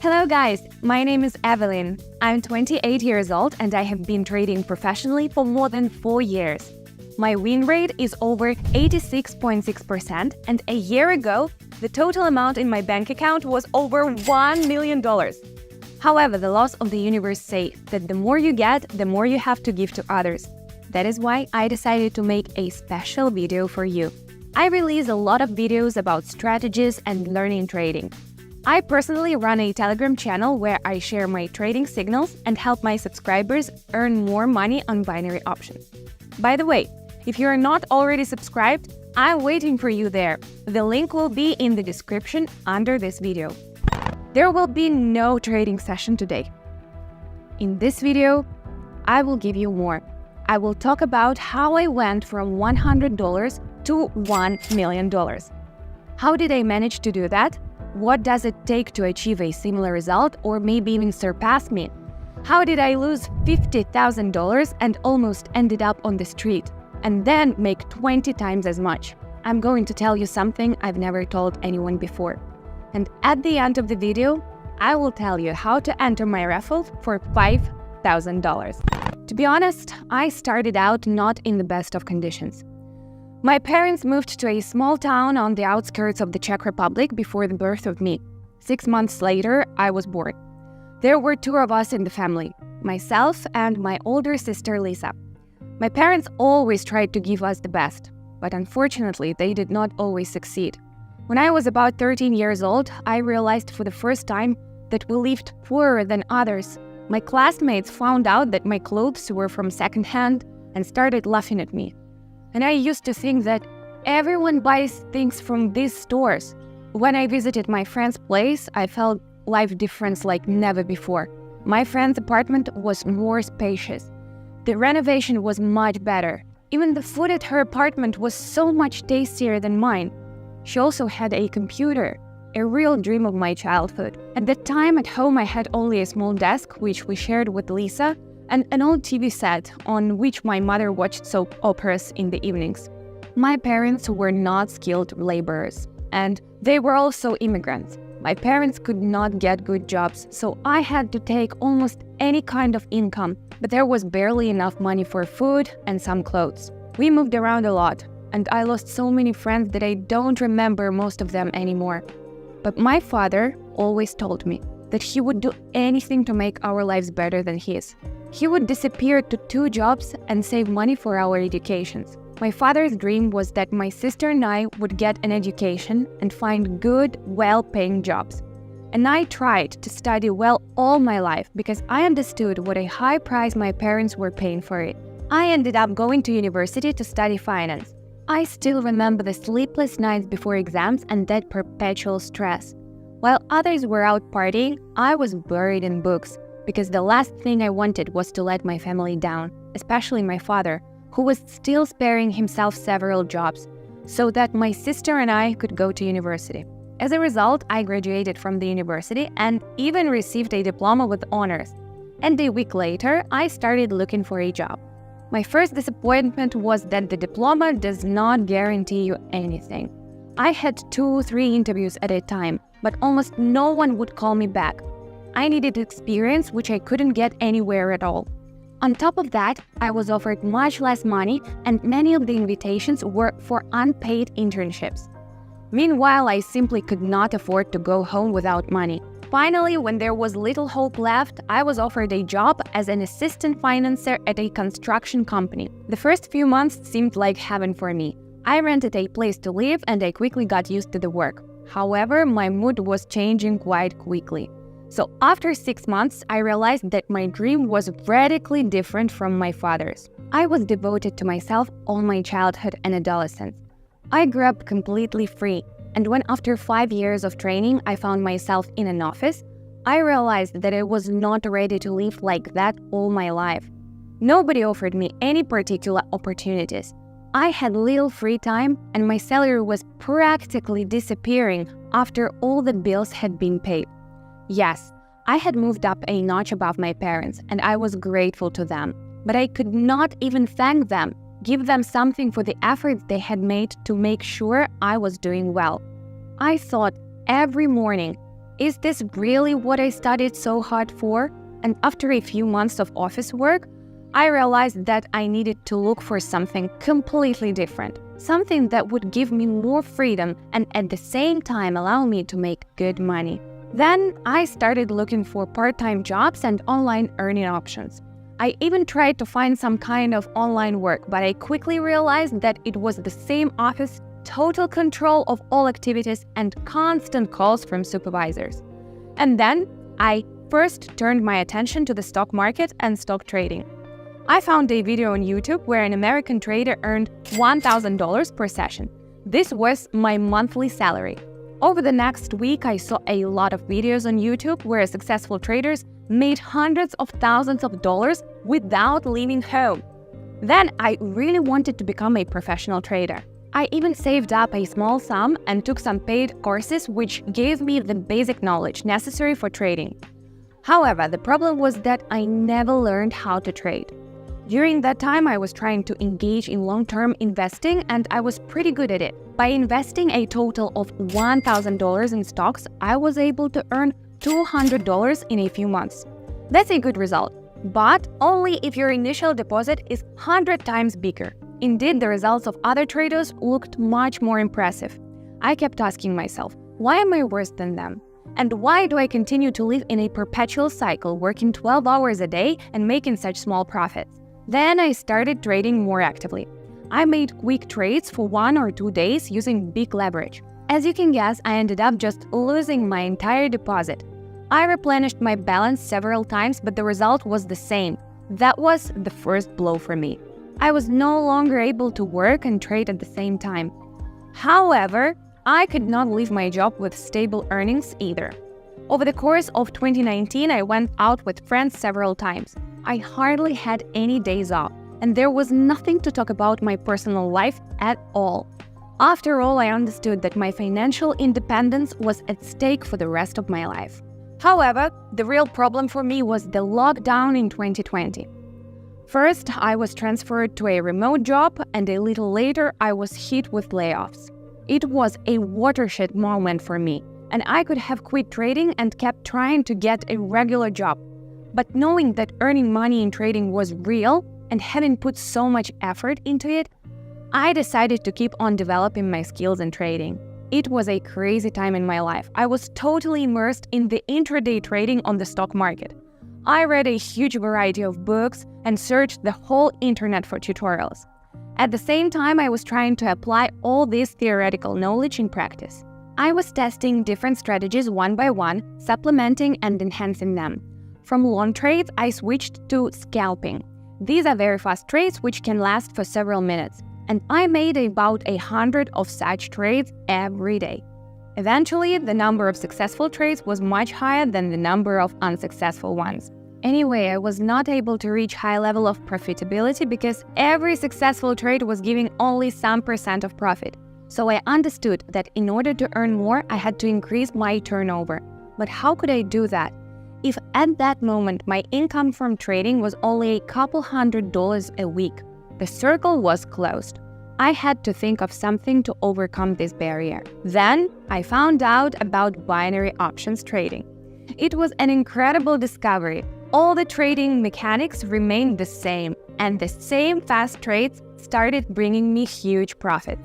Hello guys, my name is Evelyn. I'm 28 years old and I have been trading professionally for more than 4 years. My win rate is over 86.6%, and a year ago, the total amount in my bank account was over $1 million. However, the laws of the universe say that the more you get, the more you have to give to others. That is why I decided to make a special video for you. I release a lot of videos about strategies and learning trading. I personally run a Telegram channel where I share my trading signals and help my subscribers earn more money on binary options. By the way, if you are not already subscribed, I'm waiting for you there. The link will be in the description under this video. There will be no trading session today. In this video, I will give you more. I will talk about how I went from $100 to $1 million. How did I manage to do that? What does it take to achieve a similar result or maybe even surpass me? How did I lose $50,000 and almost ended up on the street and then make 20 times as much? I'm going to tell you something I've never told anyone before. And at the end of the video, I will tell you how to enter my raffle for $5,000. To be honest, I started out not in the best of conditions. My parents moved to a small town on the outskirts of the Czech Republic before the birth of me. 6 months later, I was born. There were 2 of us in the family, myself and my older sister Lisa. My parents always tried to give us the best, but unfortunately, they did not always succeed. When I was about 13 years old, I realized for the first time that we lived poorer than others. My classmates found out that my clothes were from secondhand and started laughing at me. And I used to think that everyone buys things from these stores. When I visited my friend's place, I felt life difference like never before. My friend's apartment was more spacious. The renovation was much better. Even the food at her apartment was so much tastier than mine. She also had a computer, a real dream of my childhood. At that time at home I had only a small desk, which we shared with Lisa, and an old TV set on which my mother watched soap operas in the evenings. My parents were not skilled laborers, and they were also immigrants. My parents could not get good jobs, so I had to take almost any kind of income, but there was barely enough money for food and some clothes. We moved around a lot, and I lost so many friends that I don't remember most of them anymore. But my father always told me that he would do anything to make our lives better than his. He would disappear to 2 jobs and save money for our educations. My father's dream was that my sister and I would get an education and find good, well-paying jobs. And I tried to study well all my life because I understood what a high price my parents were paying for it. I ended up going to university to study finance. I still remember the sleepless nights before exams and that perpetual stress. While others were out partying, I was buried in books, because the last thing I wanted was to let my family down, especially my father, who was still sparing himself several jobs, so that my sister and I could go to university. As a result, I graduated from the university and even received a diploma with honors. And a week later, I started looking for a job. My first disappointment was that the diploma does not guarantee you anything. I had 2-3 interviews at a time, but almost no one would call me back. I needed experience, which I couldn't get anywhere at all. On top of that, I was offered much less money, and many of the invitations were for unpaid internships. Meanwhile, I simply could not afford to go home without money. Finally, when there was little hope left, I was offered a job as an assistant financer at a construction company. The first few months seemed like heaven for me. I rented a place to live and I quickly got used to the work. However, my mood was changing quite quickly. So after 6 months, I realized that my dream was radically different from my father's. I was devoted to myself all my childhood and adolescence. I grew up completely free, and when after 5 years of training I found myself in an office, I realized that I was not ready to live like that all my life. Nobody offered me any particular opportunities. I had little free time, and my salary was practically disappearing after all the bills had been paid. Yes, I had moved up a notch above my parents, and I was grateful to them. But I could not even thank them, give them something for the efforts they had made to make sure I was doing well. I thought every morning, Is this really what I studied so hard for? And after a few months of office work, I realized that I needed to look for something completely different, something that would give me more freedom and at the same time allow me to make good money. Then I started looking for part-time jobs and online earning options. I even tried to find some kind of online work, but I quickly realized that it was the same office, total control of all activities, and constant calls from supervisors. And then I first turned my attention to the stock market and stock trading. I found a video on YouTube where an American trader earned $1,000 per session. This was my monthly salary. Over the next week, I saw a lot of videos on YouTube where successful traders made hundreds of thousands of dollars without leaving home. Then I really wanted to become a professional trader. I even saved up a small sum and took some paid courses which gave me the basic knowledge necessary for trading. However, the problem was that I never learned how to trade. During that time, I was trying to engage in long-term investing and I was pretty good at it. By investing a total of $1,000 in stocks, I was able to earn $200 in a few months. That's a good result, but only if your initial deposit is 100 times bigger. Indeed, the results of other traders looked much more impressive. I kept asking myself, why am I worse than them? And why do I continue to live in a perpetual cycle, working 12 hours a day and making such small profits? Then I started trading more actively. I made quick trades for 1 or 2 days using big leverage. As you can guess, I ended up just losing my entire deposit. I replenished my balance several times, but the result was the same. That was the first blow for me. I was no longer able to work and trade at the same time. However, I could not leave my job with stable earnings either. Over the course of 2019, I went out with friends several times. I hardly had any days off, and there was nothing to talk about my personal life at all. After all, I understood that my financial independence was at stake for the rest of my life. However, the real problem for me was the lockdown in 2020. First, I was transferred to a remote job, and a little later, I was hit with layoffs. It was a watershed moment for me, and I could have quit trading and kept trying to get a regular job. But knowing that earning money in trading was real and having put so much effort into it, I decided to keep on developing my skills in trading. It was a crazy time in my life. I was totally immersed in the intraday trading on the stock market. I read a huge variety of books and searched the whole internet for tutorials. At the same time, I was trying to apply all this theoretical knowledge in practice. I was testing different strategies one by one, supplementing and enhancing them. From long trades, I switched to scalping. These are very fast trades which can last for several minutes, and I made about 100 of such trades every day. Eventually, the number of successful trades was much higher than the number of unsuccessful ones. Anyway, I was not able to reach high level of profitability because every successful trade was giving only some % of profit. So I understood that in order to earn more, I had to increase my turnover. But how could I do that? If at that moment my income from trading was only a couple $100 a week, the circle was closed. I had to think of something to overcome this barrier. Then I found out about binary options trading. It was an incredible discovery. All the trading mechanics remained the same, and the same fast trades started bringing me huge profit.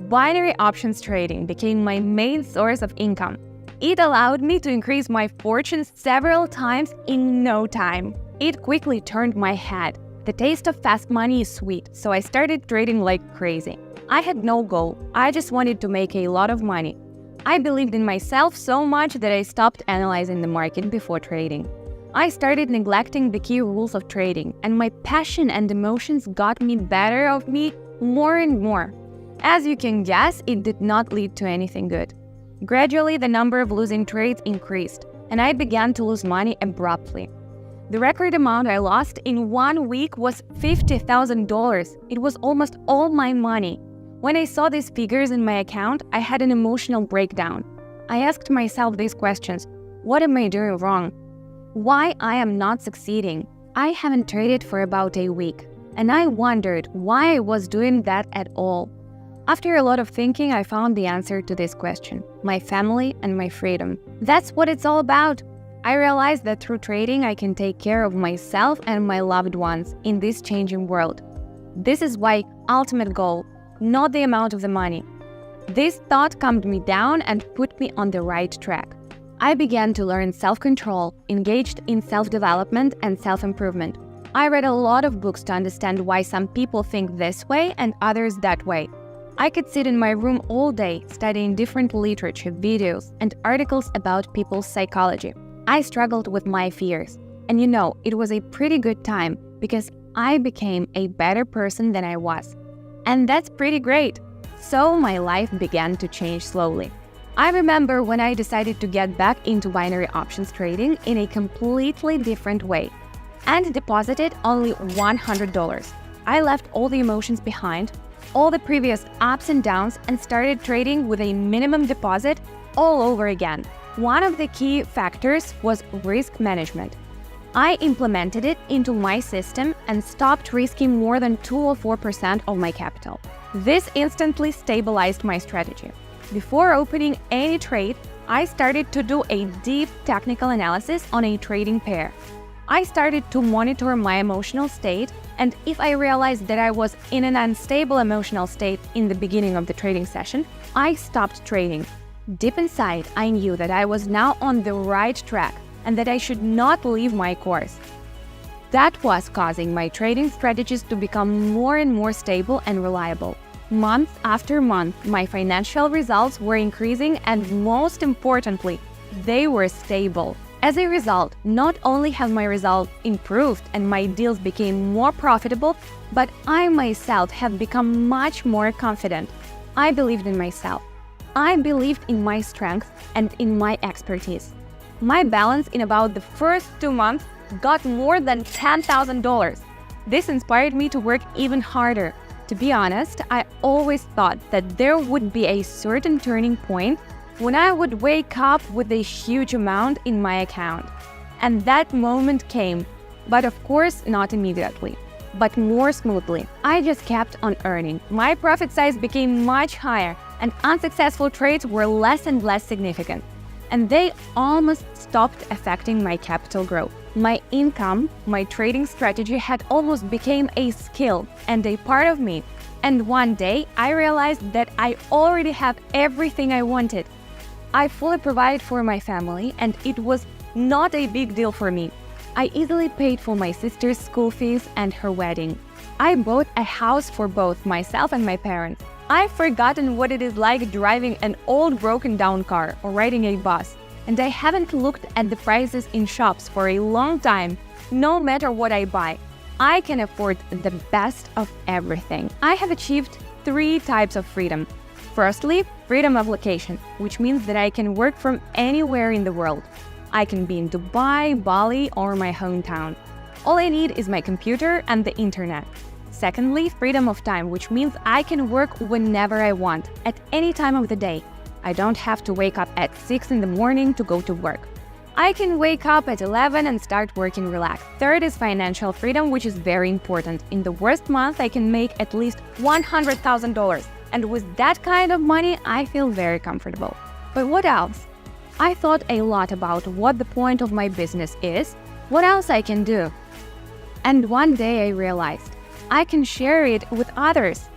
Binary options trading became my main source of income. It allowed me to increase my fortune several times in no time. It quickly turned my head. The taste of fast money is sweet, so I started trading like crazy. I had no goal. I just wanted to make a lot of money. I believed in myself so much that I stopped analyzing the market before trading. I started neglecting the key rules of trading, and my passion and emotions got me better of me more and more. As you can guess, it did not lead to anything good. Gradually, the number of losing trades increased, and I began to lose money abruptly. The record amount I lost in 1 week was $50,000. It was almost all my money. When I saw these figures in my account, I had an emotional breakdown. I asked myself these questions. What am I doing wrong? Why I am not succeeding? I haven't traded for about a week, and I wondered why I was doing that at all. After a lot of thinking, I found the answer to this question: my family and my freedom. That's what it's all about. I realized that through trading, I can take care of myself and my loved ones in this changing world. This is my ultimate goal, not the amount of the money. This thought calmed me down and put me on the right track. I began to learn self-control, engaged in self-development and self-improvement. I read a lot of books to understand why some people think this way and others that way. I could sit in my room all day studying different literature, videos, and articles about people's psychology. I struggled with my fears. And it was a pretty good time because I became a better person than I was. And that's pretty great. So my life began to change slowly. I remember when I decided to get back into binary options trading in a completely different way and deposited only $100. I left all the emotions behind, all the previous ups and downs, and started trading with a minimum deposit all over again. One of the key factors was risk management. I implemented it into my system and stopped risking more than 2 or 4% of my capital. This instantly stabilized my strategy. Before opening any trade, I started to do a deep technical analysis on a trading pair. I started to monitor my emotional state, and if I realized that I was in an unstable emotional state in the beginning of the trading session, I stopped trading. Deep inside, I knew that I was now on the right track and that I should not leave my course. That was causing my trading strategies to become more and more stable and reliable. Month after month, my financial results were increasing, and most importantly, they were stable. As a result, not only have my results improved and my deals became more profitable, but I myself have become much more confident. I believed in myself. I believed in my strength and in my expertise. My balance in about the first 2 months got more than $10,000. This inspired me to work even harder. To be honest, I always thought that there would be a certain turning point when I would wake up with a huge amount in my account. And that moment came, but of course not immediately, but more smoothly. I just kept on earning. My profit size became much higher, and unsuccessful trades were less and less significant. And they almost stopped affecting my capital growth. My income, my trading strategy had almost become a skill and a part of me. And one day, I realized that I already have everything I wanted. I fully provided for my family, and it was not a big deal for me. I easily paid for my sister's school fees and her wedding. I bought a house for both myself and my parents. I've forgotten what it is like driving an old broken-down car or riding a bus. And I haven't looked at the prices in shops for a long time. No matter what I buy, I can afford the best of everything. I have achieved 3 types of freedom. Firstly, freedom of location, which means that I can work from anywhere in the world. I can be in Dubai, Bali, or my hometown. All I need is my computer and the internet. Secondly, freedom of time, which means I can work whenever I want, at any time of the day. I don't have to wake up at 6 in the morning to go to work. I can wake up at 11 and start working relaxed. Third is financial freedom, which is very important. In the worst month, I can make at least $100,000. And with that kind of money, I feel very comfortable. But what else? I thought a lot about what the point of my business is, what else I can do. And one day I realized I can share it with others.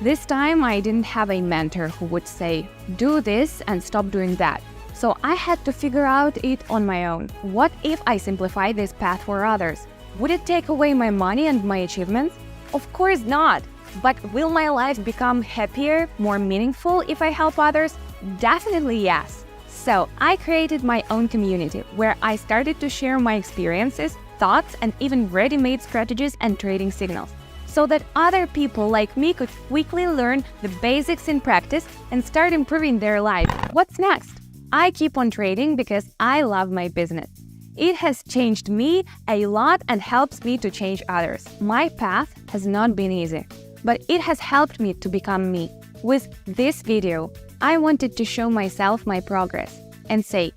This time I didn't have a mentor who would say, do this and stop doing that. So I had to figure out it on my own. What if I simplify this path for others? Would it take away my money and my achievements? Of course not. But will my life become happier, more meaningful if I help others? Definitely yes. So I created my own community where I started to share my experiences, thoughts, and even ready-made strategies and trading signals, so that other people like me could quickly learn the basics in practice and start improving their lives. What's next? I keep on trading because I love my business. It has changed me a lot and helps me to change others. My path has not been easy, but it has helped me to become me. With this video, I wanted to show myself my progress and say,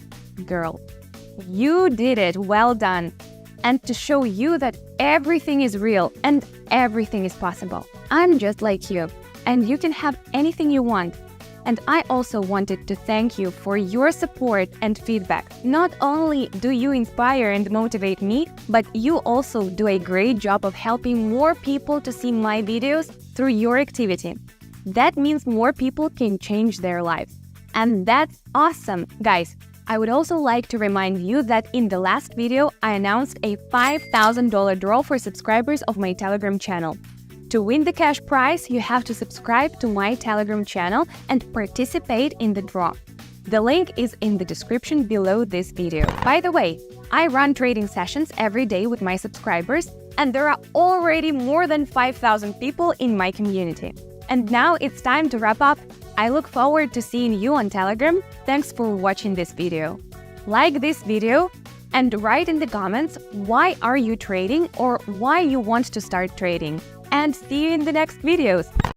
girl, you did it, well done. And to show you that everything is real and everything is possible. I'm just like you. and you can have anything you want. And I also wanted to thank you for your support and feedback. Not only do you inspire and motivate me, but you also do a great job of helping more people to see my videos through your activity. That means more people can change their lives. And that's awesome, guys. I would also like to remind you that in the last video, I announced a $5,000 draw for subscribers of my Telegram channel. To win the cash prize, you have to subscribe to my Telegram channel and participate in the draw. The link is in the description below this video. By the way, I run trading sessions every day with my subscribers, and there are already more than 5,000 people in my community. And now it's time to wrap up. I look forward to seeing you on Telegram. Thanks for watching this video. Like this video and write in the comments why are you trading or why you want to start trading. And see you in the next videos.